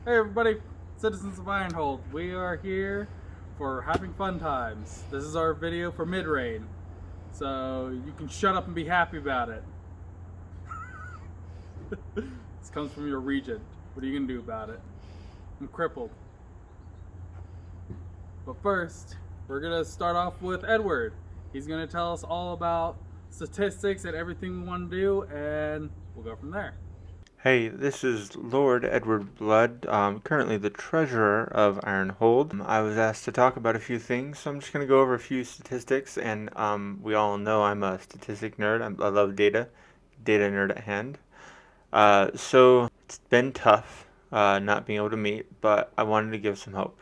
Hey everybody, citizens of Ironhold. We are here for having fun times. This is our video for mid-rain, so you can shut up and be happy about it. This comes from your regent. What are you gonna do about it? I'm crippled. But first, we're gonna start off with Edward. He's gonna tell us all about statistics and everything we want to do, and we'll go from there. Hey, this is Lord Edward Blood, currently the treasurer of Ironhold. I was asked to talk about a few things, so I'm just going to go over a few statistics, and we all know I'm a statistic nerd. I love data nerd at hand. So it's been tough not being able to meet, but I wanted to give some hope.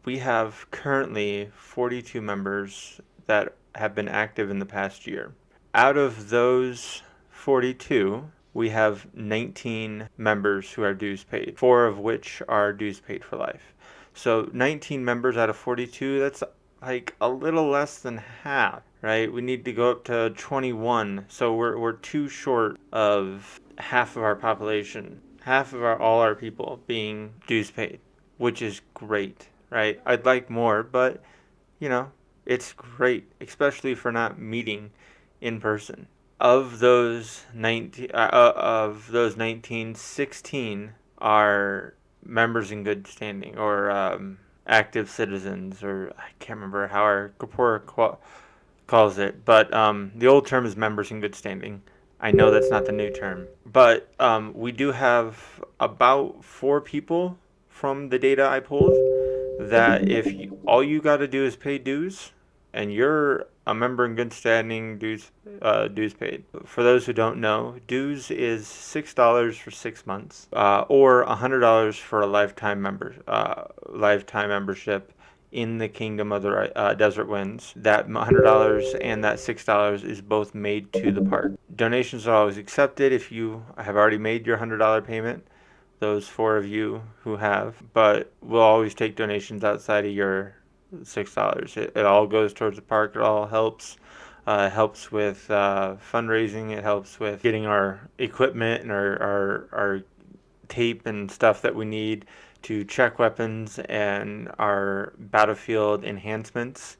We have currently 42 members that have been active in the past year. Out of those 42, we have 19 members who are dues paid, 4 of which are dues paid for life. So 19 members out of 42, that's like a little less than half, right? We need to go up to 21, so we're too short of half of our population, half of all our people being dues paid, which is great, right? I'd like more, but you know, it's great, especially for not meeting in person. Of those 19, 16 are members in good standing, or active citizens, or I can't remember how our Kapora calls it, but the old term is members in good standing. I know that's not the new term, but we do have about 4 people from the data I pulled that if all you got to do is pay dues, and you're a member in good standing, dues paid. For those who don't know, dues is $6 for 6 months, or $100 for a lifetime membership in the Kingdom of the Desert Winds. That $100 and that $6 is both made to the park. Donations are always accepted if you have already made your $100 payment. Those 4 of you who have, but we'll always take donations outside of your $6. It all goes towards the park. It all helps. Helps with fundraising. It helps with getting our equipment and our tape and stuff that we need to check weapons and our battlefield enhancements.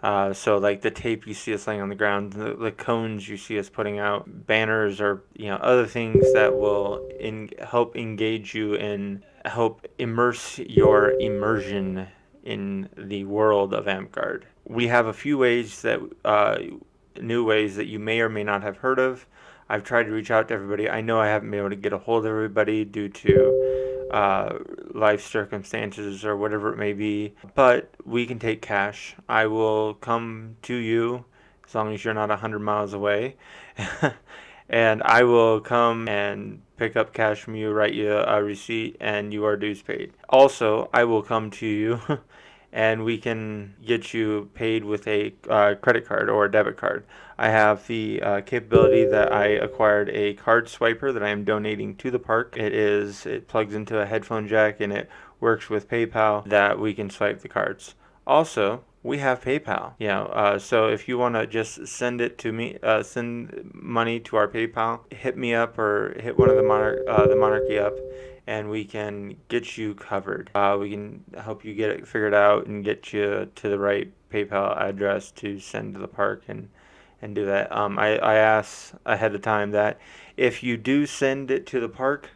So like the tape you see us laying on the ground, the cones you see us putting out, banners, or other things that will help engage you and help immerse your immersion in the world of Amtgard. We have a few ways that new ways that you may or may not have heard of. I've tried to reach out to everybody. I know I haven't been able to get a hold of everybody due to life circumstances or whatever it may be, but we can take cash. I will come to you as long as you're not 100 miles away, and I will come and pick up cash from you, write you a receipt, and you are dues paid. Also, I will come to you and we can get you paid with a credit card or a debit card. I have the capability that I acquired a card swiper that I am donating to the park. It plugs into a headphone jack and it works with PayPal that we can swipe the cards. Also, we have PayPal. So if you want to just send it to me, send money to our PayPal, hit me up or hit one of the monarchy up, and we can get you covered. We can help you get it figured out and get you to the right PayPal address to send to the park and do that. I ask ahead of time that if you do send it to the park,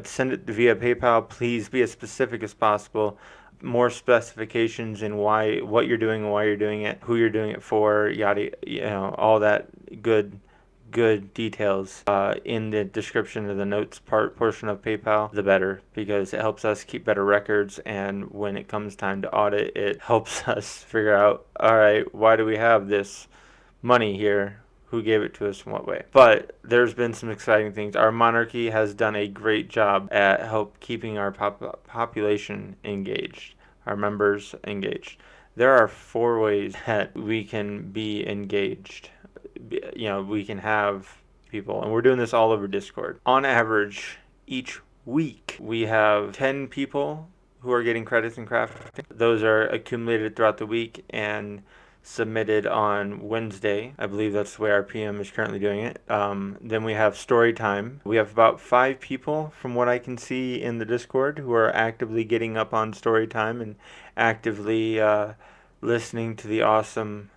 send it via PayPal. Please be as specific as possible. More specifications in what you're doing and why you're doing it, who you're doing it for, yada, all that good details in the description of the notes portion of PayPal, the better, because it helps us keep better records, and when it comes time to audit, it helps us figure out, all right, why do we have this money here? Who gave it to us in what way? But there's been some exciting things. Our monarchy has done a great job at keeping our population engaged, our members engaged. There are 4 ways that we can be engaged. We can have people, and we're doing this all over Discord. On average, each week, we have 10 people who are getting credits in crafting. Those are accumulated throughout the week, and submitted on Wednesday. I believe that's the way our PM is currently doing it. Then we have story time. We have about 5 people from what I can see in the Discord who are actively getting up on story time and actively listening to the awesome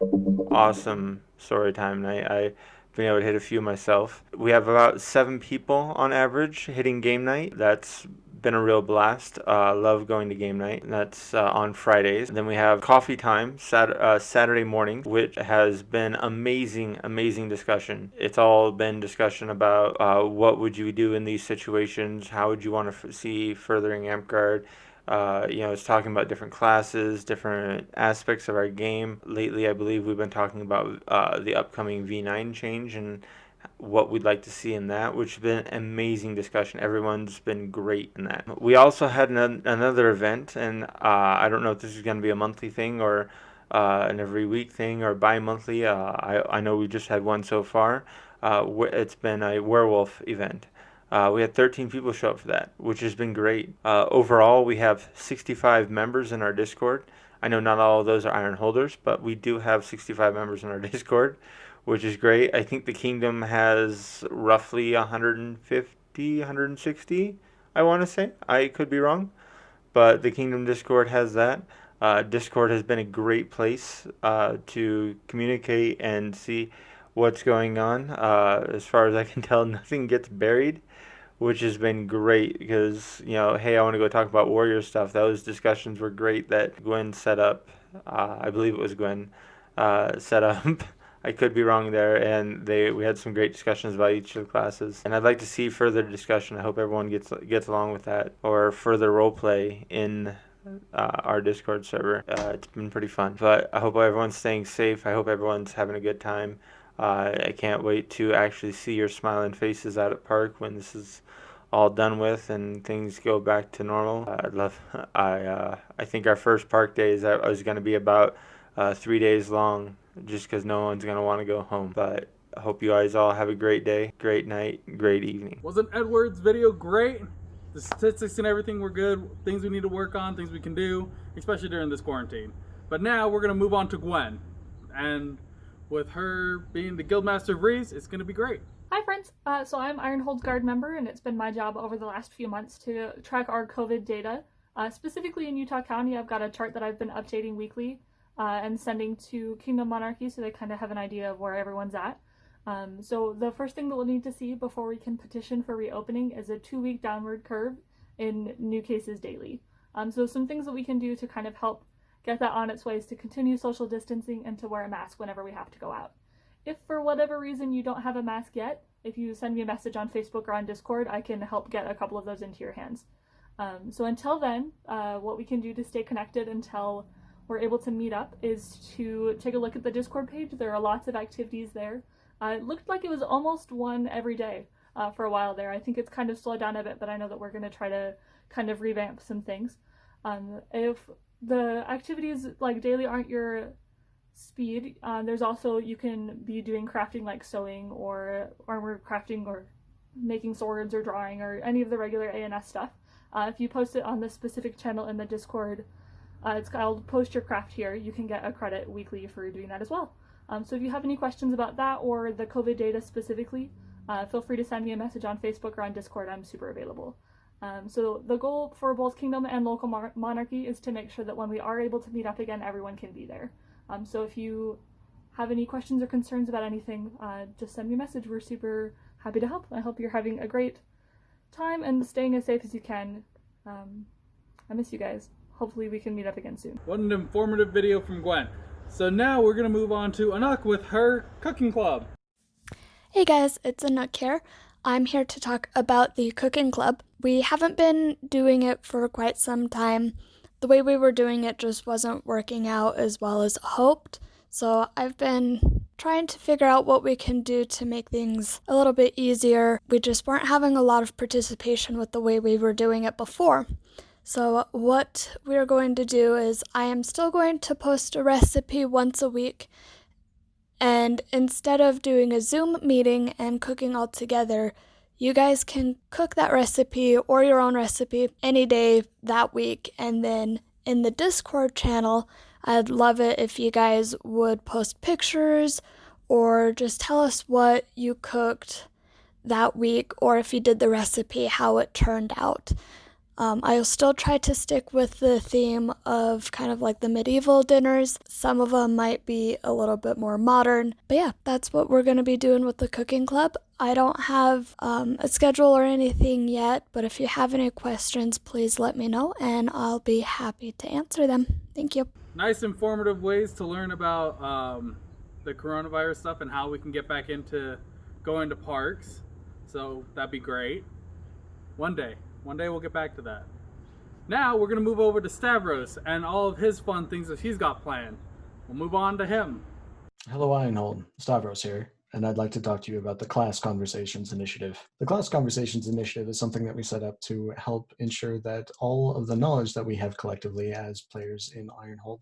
story time. And I've been able to hit a few myself. We have about 7 people on average hitting game night. That's been a real blast. Love going to game night. That's on Fridays. And then we have coffee time Saturday morning, which has been amazing discussion. It's all been discussion about what would you do in these situations, how would you want to see furthering Amtgard. It's talking about different classes, different aspects of our game. Lately, I believe we've been talking about the upcoming V9 change and what we'd like to see in that, which has been amazing discussion. Everyone's been great in that. We also had another event, and I don't know if this is going to be a monthly thing or an every week thing or bi-monthly. I know we just had one so far. It's been a werewolf event. We had 13 people show up for that, which has been great. Overall, we have 65 members in our Discord. I know not all of those are iron holders, but we do have 65 members in our Discord, which is great. I think the Kingdom has roughly 150, 160, I want to say. I could be wrong, but the Kingdom Discord has that. Discord has been a great place to communicate and see what's going on. As far as I can tell, nothing gets buried, which has been great because, hey, I want to go talk about Warrior stuff. Those discussions were great that Gwen set up. I believe it was Gwen set up. I could be wrong there, and we had some great discussions about each of the classes. And I'd like to see further discussion. I hope everyone gets along with that, or further role play in our Discord server. It's been pretty fun. But I hope everyone's staying safe. I hope everyone's having a good time. I can't wait to actually see your smiling faces out at Park when this is all done with and things go back to normal. I think our first Park day is going to be about 3 days long, just because no one's going to want to go home. But I hope you guys all have a great day, great night, great evening. Wasn't Edward's video great? The statistics and everything were good. Things we need to work on, things we can do, especially during this quarantine. But now we're going to move on to Gwen. And with her being the Guildmaster of Reese, it's going to be great. Hi friends, so I'm Ironhold's Guard member, and it's been my job over the last few months to track our COVID data. Specifically in Utah County, I've got a chart that I've been updating weekly and sending to Kingdom Monarchy so they kind of have an idea of where everyone's at. So the first thing that we'll need to see before we can petition for reopening is a 2-week downward curve in new cases daily. So some things that we can do to kind of help get that on its way is to continue social distancing and to wear a mask whenever we have to go out. If for whatever reason you don't have a mask yet, if you send me a message on Facebook or on Discord, I can help get a couple of those into your hands. So until then, what we can do to stay connected until we're able to meet up is to take a look at the Discord page. There are lots of activities there. It looked like it was almost one every day for a while there. I think it's kind of slowed down a bit, but I know that we're going to try to kind of revamp some things. If the activities like daily aren't your speed, there's also, you can be doing crafting like sewing or armor crafting or making swords or drawing or any of the regular ANS stuff. If you post it on the specific channel in the Discord, it's called Post Your Craft Here, you can get a credit weekly for doing that as well. So if you have any questions about that or the COVID data specifically, feel free to send me a message on Facebook or on Discord. I'm super available. So the goal for both Kingdom and local monarchy is to make sure that when we are able to meet up again, everyone can be there. So if you have any questions or concerns about anything, just send me a message. We're super happy to help. I hope you're having a great time and staying as safe as you can. I miss you guys. Hopefully we can meet up again soon. What an informative video from Gwen. So now we're going to move on to Anuk with her cooking club. Hey guys, it's Anuk here. I'm here to talk about the cooking club. We haven't been doing it for quite some time. The way we were doing it just wasn't working out as well as hoped. So I've been trying to figure out what we can do to make things a little bit easier. We just weren't having a lot of participation with the way we were doing it before. So what we're going to do is I am still going to post a recipe once a week. And instead of doing a Zoom meeting and cooking all together, you guys can cook that recipe or your own recipe any day that week. And then in the Discord channel, I'd love it if you guys would post pictures or just tell us what you cooked that week, or if you did the recipe, how it turned out. I'll still try to stick with the theme of kind of like the medieval dinners. Some of them might be a little bit more modern. But yeah, that's what we're going to be doing with the cooking club. I don't have a schedule or anything yet, but if you have any questions, please let me know and I'll be happy to answer them. Thank you. Nice informative ways to learn about the coronavirus stuff and how we can get back into going to parks. So that'd be great. One day we'll get back to that. Now we're going to move over to Stavros and all of his fun things that he's got planned. We'll move on to him. Hello, Ironhold. Stavros here, and I'd like to talk to you about the Class Conversations Initiative. The Class Conversations Initiative is something that we set up to help ensure that all of the knowledge that we have collectively as players in Ironhold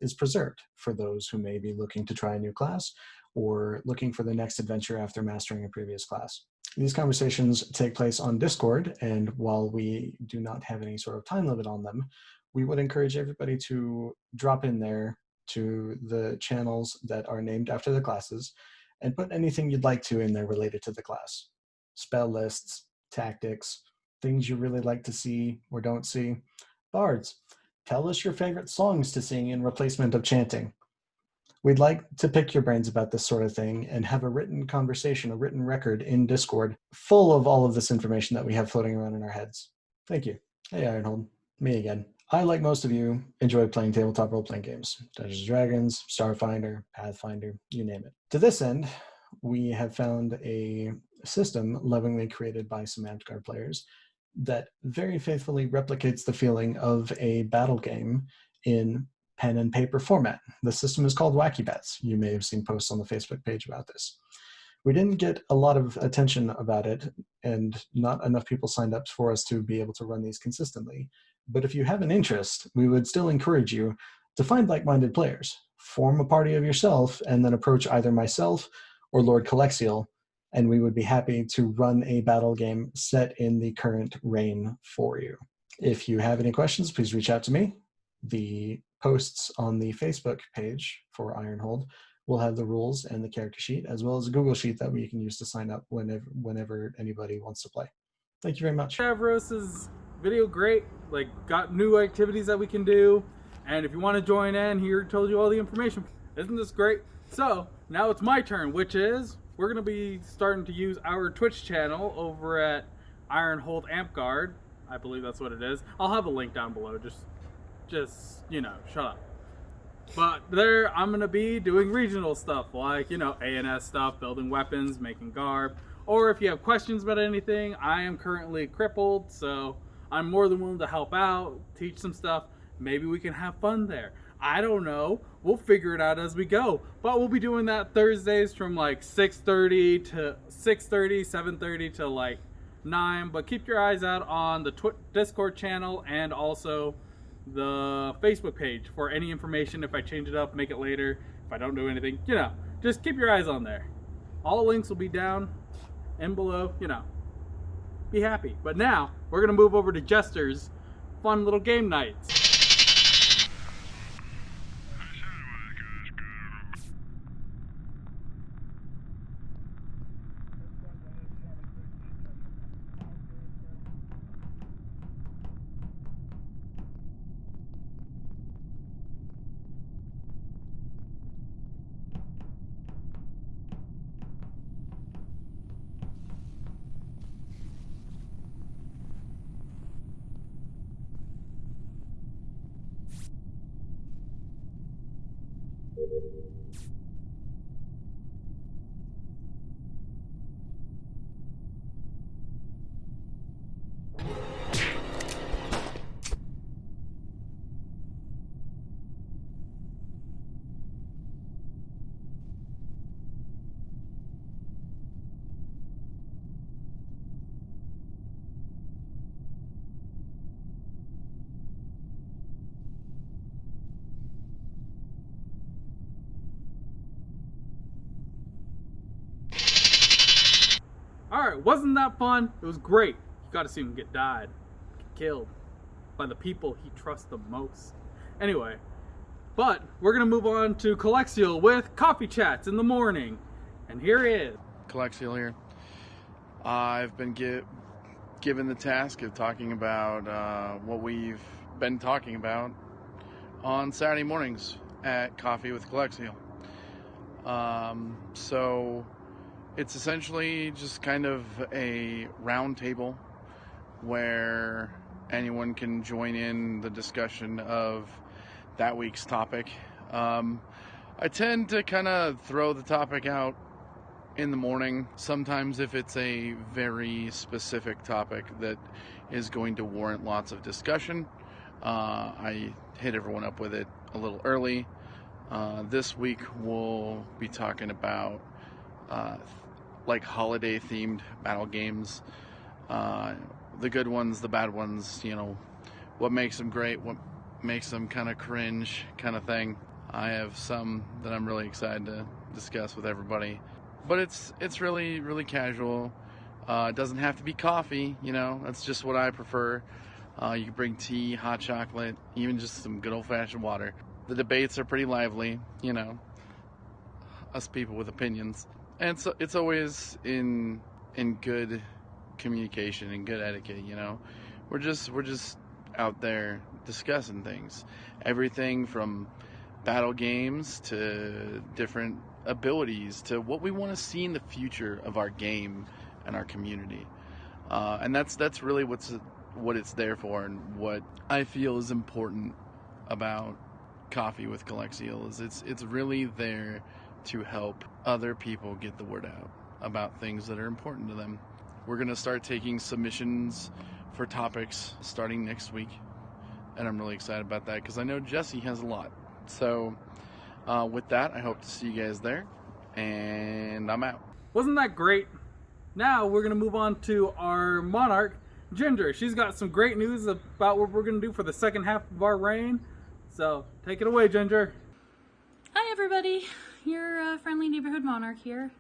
is preserved for those who may be looking to try a new class or looking for the next adventure after mastering a previous class. These conversations take place on Discord, and while we do not have any sort of time limit on them, we would encourage everybody to drop in there to the channels that are named after the classes and put anything you'd like to in there related to the class. Spell lists, tactics, things you really like to see or don't see. Bards, tell us your favorite songs to sing in replacement of chanting. We'd like to pick your brains about this sort of thing and have a written conversation, a written record in Discord full of all of this information that we have floating around in our heads. Thank you. Hey, Ironhold. Me again. I, like most of you, enjoy playing tabletop role-playing games. Dungeons & Dragons, Starfinder, Pathfinder, you name it. To this end, we have found a system lovingly created by some Amtgard players that very faithfully replicates the feeling of a battle game in pen and paper format. The system is called Wacky Bets. You may have seen posts on the Facebook page about this. We didn't get a lot of attention about it, and not enough people signed up for us to be able to run these consistently. But if you have an interest, we would still encourage you to find like-minded players, form a party of yourself, and then approach either myself or Lord Calexiel, and we would be happy to run a battle game set in the current reign for you. If you have any questions, please reach out to me. The posts on the Facebook page for Ironhold will have the rules and the character sheet, as well as a Google sheet that we can use to sign up whenever anybody wants to play. Thank you very much. Stavros's video great, like got new activities that we can do, and if you want to join in, he told you all the information. Isn't this great? So now it's my turn, which is we're gonna be starting to use our Twitch channel over at Ironhold Amtgard. I believe that's what it is. I'll have a link down below. Just you know, shut up. But there, I'm gonna be doing regional stuff like, you know, ANS stuff, building weapons, making garb. Or if you have questions about anything, I am currently crippled, so I'm more than willing to help out, teach some stuff. Maybe we can have fun there. I don't know. We'll figure it out as we go. But we'll be doing that Thursdays from like 6:30 to 6:30, 7:30 to like 9. But keep your eyes out on the Discord channel and also the Facebook page for any information. If I change it up, make it later. If I don't do anything, you know, just keep your eyes on there. All links will be down and below, you know. Be happy. But now we're gonna move over to Jester's fun little game nights. Alright, wasn't that fun? It was great. You gotta see him get killed by the people he trusts the most. Anyway, But we're gonna move on to Colexial with Coffee Chats in the Morning. And here he is. Colexial here. I've been given the task of talking about what we've been talking about on Saturday mornings at Coffee with Colexial. So it's essentially just kind of a round table where anyone can join in the discussion of that week's topic. I tend to kind of throw the topic out in the morning. Sometimes if it's a very specific topic that is going to warrant lots of discussion, I hit everyone up with it a little early. This week we'll be talking about like holiday themed battle games. The good ones, the bad ones, you know, what makes them great, what makes them kind of cringe kind of thing. I have some that I'm really excited to discuss with everybody. But it's really, really casual. It doesn't have to be coffee, you know, that's just what I prefer. You can bring tea, hot chocolate, even just some good old-fashioned water. The debates are pretty lively, you know, us people with opinions. And so it's always in good communication and good etiquette, you know. We're just out there discussing things. Everything from battle games to different abilities to what we want to see in the future of our game and our community. And that's really what it's there for, and what I feel is important about Coffee with Colexial is it's really there to help other people get the word out about things that are important to them. We're going to start taking submissions for topics starting next week, and I'm really excited about that because I know Jesse has a lot. So with that, I hope to see you guys there, and I'm out. Wasn't that great? Now we're gonna move on to our monarch, Ginger. She's got some great news about what we're gonna do for the second half of our reign. So take it away, Ginger. Hi everybody, your friendly neighborhood monarch here.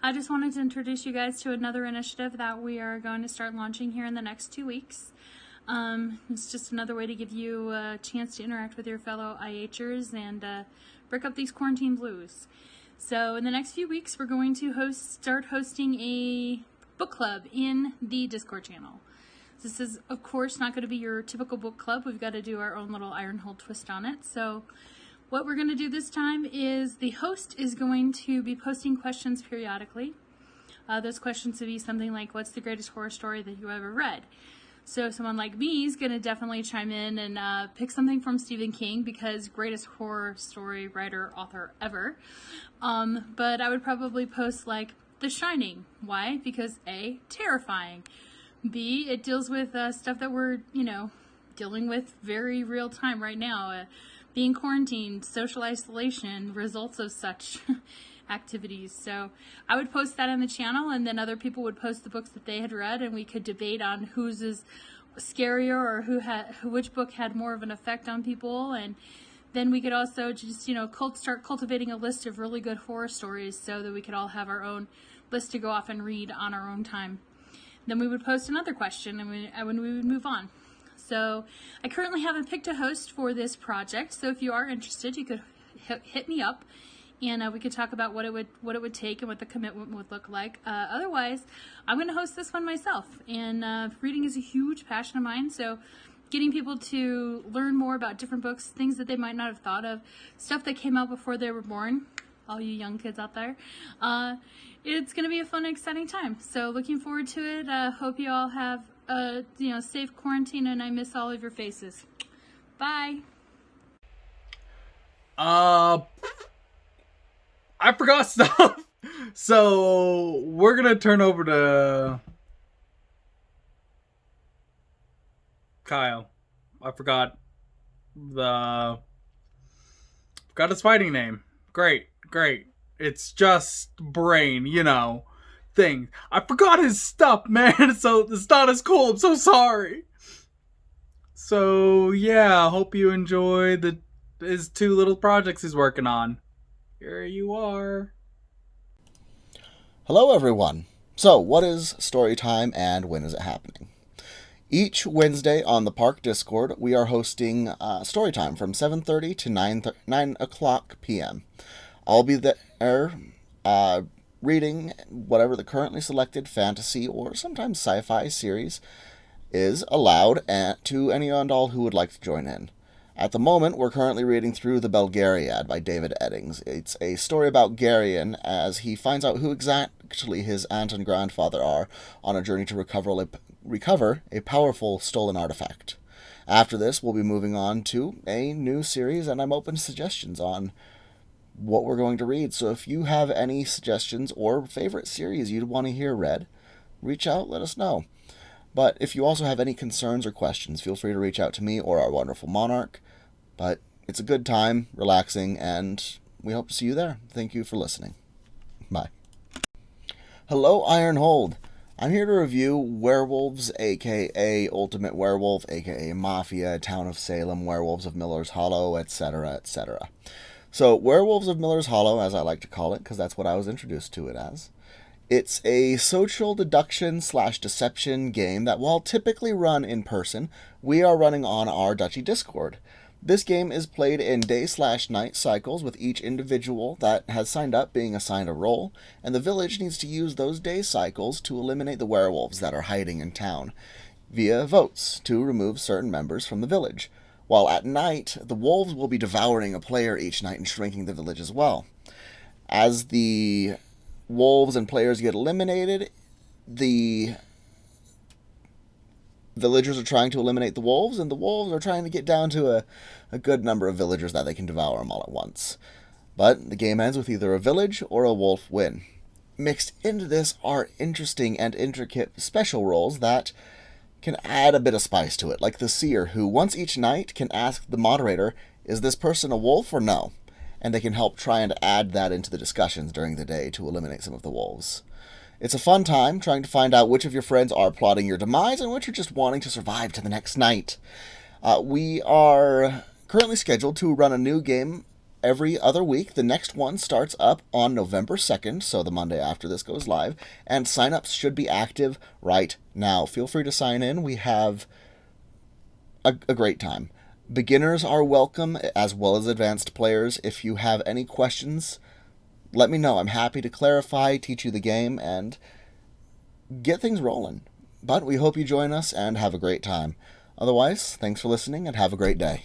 I just wanted to introduce you guys to another initiative that we are going to start launching here in the next 2 weeks. It's just another way to give you a chance to interact with your fellow IHers and break up these quarantine blues. So in the next few weeks, we're going to start hosting a book club in the Discord channel. This is, of course, not going to be your typical book club. We've got to do our own little Ironhold twist on it. So what we're going to do this time is the host is going to be posting questions periodically. Those questions would be something like, what's the greatest horror story that you ever read? So someone like me is going to definitely chime in and pick something from Stephen King, because greatest horror story writer, author ever. But I would probably post like The Shining. Why? Because A, terrifying. B, it deals with stuff that we're, you know, dealing with very real time right now. Being quarantined, social isolation, results of such activities. So I would post that on the channel, and then other people would post the books that they had read, and we could debate on whose is scarier or which book had more of an effect on people. And then we could also just, you know, start cultivating a list of really good horror stories so that we could all have our own list to go off and read on our own time. Then we would post another question, and when we would move on. So I currently haven't picked a host for this project, so if you are interested, you could hit me up, and we could talk about what it would take and what the commitment would look like. Otherwise, I'm going to host this one myself, and reading is a huge passion of mine, so getting people to learn more about different books, things that they might not have thought of, stuff that came out before they were born, all you young kids out there. It's going to be a fun, exciting time. So looking forward to it. Hope you all have a safe quarantine, and I miss all of your faces. Bye. I forgot stuff. So we're going to turn over to Kyle. I forgot his fighting name. Great. It's just brain, thing. I forgot his stuff, man. So it's not as cool. I'm so sorry. So yeah, hope you enjoy his 2 little projects he's working on. Here you are. Hello everyone. So what is story time and when is it happening? Each Wednesday on the park Discord, we are hosting story time from 7:30 to 9 o'clock p.m. I'll be there reading whatever the currently selected fantasy or sometimes sci-fi series is aloud to any and all who would like to join in. At the moment, we're currently reading through The Belgariad by David Eddings. It's a story about Garion as he finds out who exactly his aunt and grandfather are on a journey to recover a powerful stolen artifact. After this, we'll be moving on to a new series, and I'm open to suggestions on what we're going to read. So if you have any suggestions or favorite series you'd want to hear read, reach out, let us know. But if you also have any concerns or questions, feel free to reach out to me or our wonderful monarch. But it's a good time, relaxing, and we hope to see you there. Thank you for listening. Bye. Hello, Ironhold. I'm here to review Werewolves, aka Ultimate Werewolf, aka Mafia, Town of Salem, Werewolves of Miller's Hollow, etc., etc. So, Werewolves of Miller's Hollow, as I like to call it, because that's what I was introduced to it as. It's a social deduction/deception game that, while typically run in person, we are running on our Duchy Discord. This game is played in day/night cycles, with each individual that has signed up being assigned a role, and the village needs to use those day cycles to eliminate the werewolves that are hiding in town, via votes to remove certain members from the village. While at night, the wolves will be devouring a player each night and shrinking the village as well. As the wolves and players get eliminated, the villagers are trying to eliminate the wolves, and the wolves are trying to get down to a good number of villagers that they can devour them all at once. But the game ends with either a village or a wolf win. Mixed into this are interesting and intricate special roles that can add a bit of spice to it, like the seer, who once each night can ask the moderator, is this person a wolf or no? And they can help try and add that into the discussions during the day to eliminate some of the wolves. It's a fun time trying to find out which of your friends are plotting your demise and which are just wanting to survive to the next night. We are currently scheduled to run a new game every other week. The next one starts up on November 2nd, so the Monday after this goes live, and signups should be active right now. Feel free to sign in. We have a great time. Beginners are welcome, as well as advanced players. If you have any questions, let me know. I'm happy to clarify, teach you the game, and get things rolling. But we hope you join us and have a great time. Otherwise, thanks for listening and have a great day.